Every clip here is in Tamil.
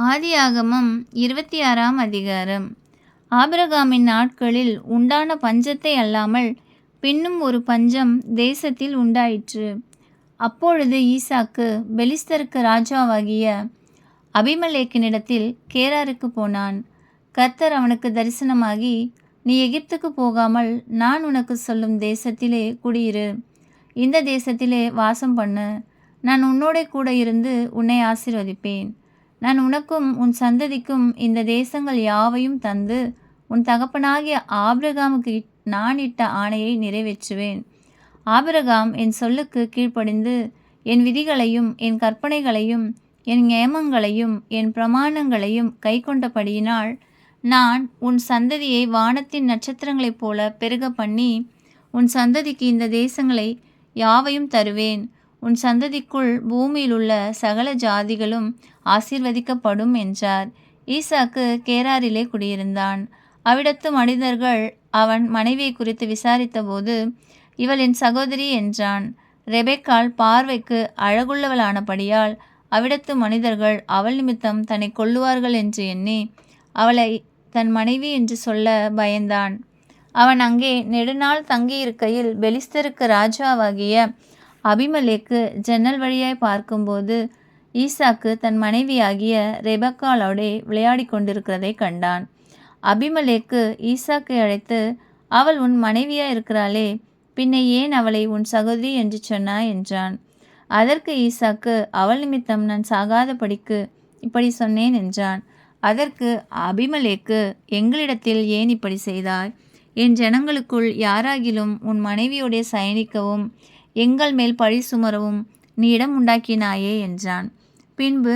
ஆதியாகமம் 26ஆம் அதிகாரம். ஆபிரகாமின் நாட்களில் உண்டான பஞ்சத்தை அல்லாமல் பின்னும் ஒரு பஞ்சம் தேசத்தில் உண்டாயிற்று. அப்பொழுது ஈசாக்கு பெலிஸ்தருக்கு ராஜாவாகிய அபிமெலேக்கினிடத்தில் கேராருக்கு போனான். கர்த்தர் அவனுக்கு தரிசனமாகி, நீ எகிப்துக்கு போகாமல் நான் உனக்கு சொல்லும் தேசத்திலே குடியிரு, இந்த தேசத்திலே வாசம் பண்ணு. நான் உன்னோடே கூட இருந்து உன்னை ஆசீர்வதிப்பேன். நான் உனக்கும் உன் சந்ததிக்கும் இந்த தேசங்கள் யாவையும் தந்து உன் தகப்பனாகிய ஆபிரகாமுக்கு நான் இட்ட ஆணையை நிறைவேற்றுவேன். ஆபிரகாம் என் சொல்லுக்கு கீழ்ப்படிந்து என் விதிகளையும் என் கற்பனைகளையும் என் நியமங்களையும் என் பிரமாணங்களையும் கைக்கொண்டபடியினால் நான் உன் சந்ததியை வானத்தின் நட்சத்திரங்களைப் போல பெருக பண்ணி உன் சந்ததிக்கு இந்த தேசங்களை யாவையும் தருவேன். உன் சந்ததிக்குள் பூமியில் உள்ள சகல ஜாதிகளும் ஆசீர்வதிக்கப்படும் என்றார். ஈசாக்கு கேராரிலே குடியிருந்தான். அவ்விடத்து மனிதர்கள் அவன் மனைவியை குறித்து விசாரித்தபோது, இவள் என் சகோதரி என்றான். ரெபெக்காள் பார்வைக்கு அழகுள்ளவளானபடியால் அவ்விடத்து மனிதர்கள் அவள் நிமித்தம் தன்னை கொல்லுவார்கள் என்று எண்ணி அவளை தன் மனைவி என்று சொல்ல பயந்தான். அவன் அங்கே நெடுநாள் தங்கியிருக்கையில் பெலிஸ்தருக்கு ராஜாவாகிய அபிமெலேக்கு ஜன்னல் வழியாய் பார்க்கும்போது ஈசாக்கு தன் மனைவியாகிய ரெபெக்காளோடே விளையாடி கொண்டிருக்கிறதை கண்டான். அபிமெலேக்கு ஈசாக்கை அழைத்து, அவள் உன் மனைவியாய் இருக்கிறாளே, பின்ன ஏன் அவளை உன் சகோதரி என்று சொன்னாய் என்றான். அதற்கு ஈசாக்கு, அவள் நிமித்தம் நான் சாகாதபடிக்கு இப்படி சொன்னேன் என்றான். அதற்கு அபிமெலேக்கு, எங்களிடத்தில் ஏன் இப்படி செய்தாய்? என் ஜனங்களுக்குள் யாராகிலும் உன் மனைவியோடே சயனிக்கவும் எங்கள் மேல் பழி சுமரவும் நீ இடம் உண்டாக்கினாயே என்றான். பின்பு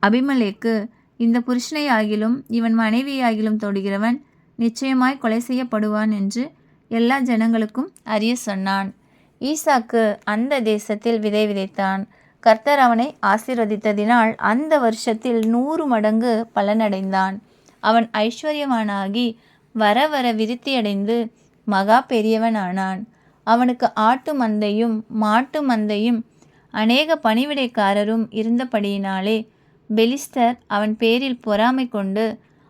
அபிமெலேக்கு, இந்த புருஷனை ஆகிலும் இவன் மனைவியாகிலும் தொடுகிறவன் நிச்சயமாய் கொலை செய்யப்படுவான் என்று எல்லா ஜனங்களுக்கும் அறிய சொன்னான். ஈசாக்கு அந்த தேசத்தில் விதை விதைத்தான். கர்த்தர் அவனை ஆசீர்வதித்ததினால் அந்த வருஷத்தில் 100 மடங்கு பலனடைந்தான். அவன் ஐஸ்வர்யவானாகி வர வர விருத்தியடைந்து மகா பெரியவனானான். அவனுக்கு ஆட்டு மந்தையும் மாட்டு மந்தையும் அநேக பணிவிடைக்காரரும் இருந்தபடியினாலே பெலிஸ்தர் அவன் பேரில் பொறாமை கொண்டு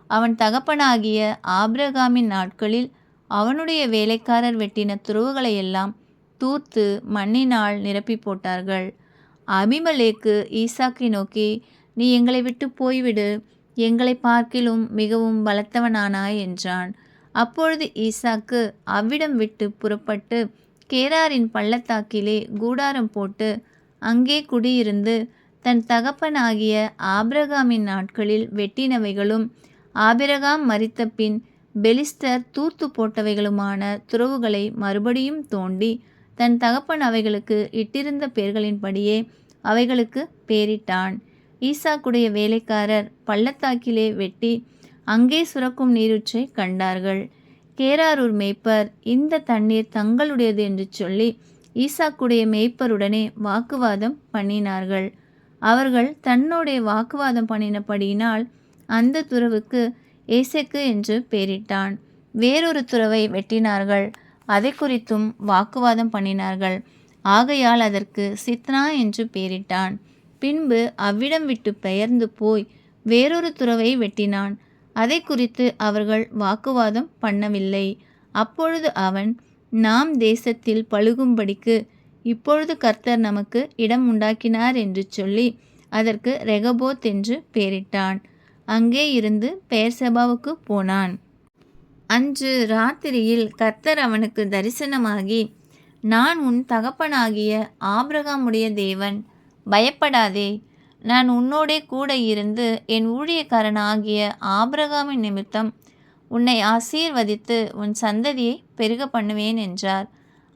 அவன் தகப்பனாகிய ஆபிரகாமின் நாட்களில் அவனுடைய வேலைக்காரர் வெட்டின துருவுகளையெல்லாம் தூர்த்து மண்ணினால் நிரப்பி போட்டார்கள். அபிமெலேக்கு ஈசாக்கை நோக்கி, நீ எங்களை விட்டு போய்விடு, எங்களை பார்க்கிலும் மிகவும் பலத்தவனானாய் என்றான். அப்பொழுது ஈசாக்கு அவ்விடம் விட்டு புறப்பட்டு கேராரின் பள்ளத்தாக்கிலே கூடாரம் போட்டு அங்கே குடியிருந்து தன் தகப்பனாகிய ஆபிரகாமின் நாட்களில் வெட்டினவைகளும் ஆபிரகாம் மரித்த பின் பெலிஸ்தர் தூர்த்து போட்டவைகளுமான துறவுகளை மறுபடியும் தோண்டி தன் தகப்பன் அவைகளுக்கு இட்டிருந்த பேர்களின்படியே அவைகளுக்கு பேரிட்டான். ஈசாக்குடைய வேலைக்காரர் பள்ளத்தாக்கிலே வெட்டி அங்கே சுரக்கும் நீரூற்றை கண்டார்கள். கேராரூர் மேய்ப்பர் இந்த தண்ணீர் தங்களுடையது என்று சொல்லி ஈசாக்குடைய மேய்ப்பருடனே வாக்குவாதம் பண்ணினார்கள். அவர்கள் தன்னோடைய வாக்குவாதம் பண்ணினபடியினால் அந்த துறவுக்கு ஏசெக்கு என்று பெயரிட்டான். வேறொரு துறவை வெட்டினார்கள், அதை குறித்தும் வாக்குவாதம் பண்ணினார்கள். ஆகையால் அதற்கு சித்னா என்று பெயரிட்டான். பின்பு அவ்விடம் விட்டு பெயர்ந்து போய் வேறொரு துறவை வெட்டினான். அதை குறித்து அவர்கள் வாக்குவாதம் பண்ணவில்லை. அப்பொழுது அவன், நாம் தேசத்தில் பழுகும்படிக்கு இப்பொழுது கர்த்தர் நமக்கு இடம் உண்டாக்கினார் என்று சொல்லி அதற்கு ரெகபோத் என்று பெயரிட்டான். அங்கே இருந்து பெயர்செபாவுக்கு போனான். அன்று ராத்திரியில் கர்த்தர் அவனுக்கு தரிசனமாகி, நான் உன் தகப்பனாகிய ஆபிரகாமுடைய தேவன், பயப்படாதே, நான் உன்னோடே கூட இருந்து என் ஊழியக்காரனாகிய ஆபிரகாமின் நிமித்தம் உன்னை ஆசீர்வதித்து உன் சந்ததியை பெருக பண்ணுவேன் என்றார்.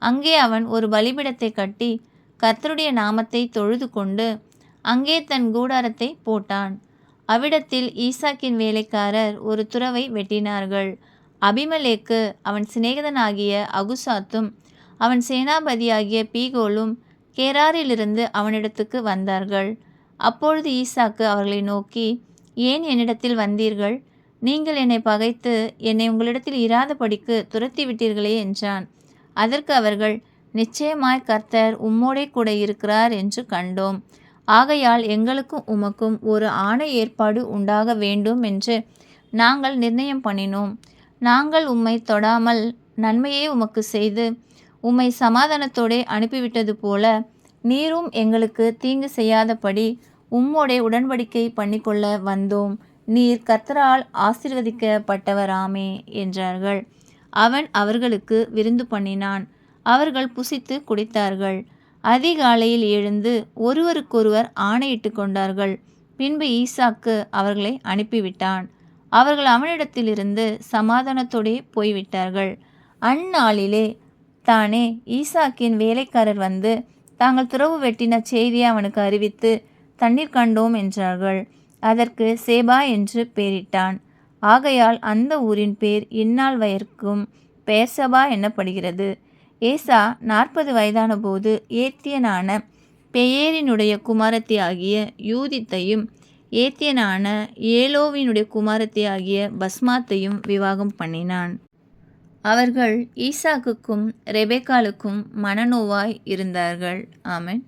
அங்கே அவன் ஒரு பலிபீடத்தை கட்டி கர்த்தருடைய நாமத்தை தொழுது கொண்டு அங்கே தன் கூடாரத்தை போட்டான். அவ்விடத்தில் ஈசாக்கின் வேலைக்காரர் ஒரு துறவை வெட்டினார்கள். அபிமெலேக்கு அவன் சிநேகிதனாகிய அகுசாத்தும் அவன் சேனாபதியாகிய பீகோலும் கேராரிலிருந்து அவனிடத்துக்கு வந்தார்கள். அப்பொழுது ஈசாக்கு அவர்களை நோக்கி, ஏன் என்னிடத்தில் வந்தீர்கள்? நீங்கள் என்னை பகைத்து என்னை உங்களிடத்தில் இராதபடிக்கு துரத்தி விட்டீர்களே என்றான். அதற்கு அவர்கள், நிச்சயமாய் கர்த்தர் உம்மோடே கூட இருக்கிறார் என்று கண்டோம். ஆகையால் எங்களுக்கும் உமக்கும் ஒரு ஆணை ஏற்பாடு உண்டாக வேண்டும் என்று நாங்கள் நிர்ணயம் பண்ணினோம். நாங்கள் உம்மை தொடாமல் நன்மையே உமக்கு செய்து உம்மை சமாதானத்தோடே அனுப்பிவிட்டது போல நீரும் எங்களுக்கு தீங்கு செய்யாதபடி உம்மோடே உடன்படிக்கை பண்ணிக்கொள்ள வந்தோம். நீர் கர்த்தரால் ஆசீர்வதிக்கப்பட்டவராமே என்றார்கள். அவன் அவர்களுக்கு விருந்து பண்ணினான். அவர்கள் புசித்து குடித்தார்கள். அதிகாலையில் எழுந்து ஒருவருக்கொருவர் ஆணையிட்டு கொண்டார்கள். பின்பு ஈசாக்கு அவர்களை அனுப்பிவிட்டான். அவர்கள் அவனிடத்திலிருந்து சமாதானத்தோடே போய்விட்டார்கள். அந்நாளிலே தானே ஈசாக்கின் வேலைக்காரர் வந்து தாங்கள் துறவு வெட்டின செய்தியை அவனுக்கு அறிவித்து தண்ணீர் கண்டோம் என்றார்கள். அதற்கு சேபா என்று பெயரிட்டான். ஆகையால் அந்த ஊரின் பேர் இந்நாள் வரைக்கும் பெயர்சபா என்னப்படுகிறது. ஏசா 40 வயதான போது ஏத்தியனான பெயேரினுடைய குமாரத்தி ஆகிய யூதித்தையும் ஏத்தியனான ஏலோவினுடைய குமாரத்தி ஆகிய பஸ்மாத்தையும் விவாகம் பண்ணினான். அவர்கள் ஈசாக்குக்கும் ரெபெக்காளுக்கும் மனநோவாய் இருந்தார்கள். ஆமென்.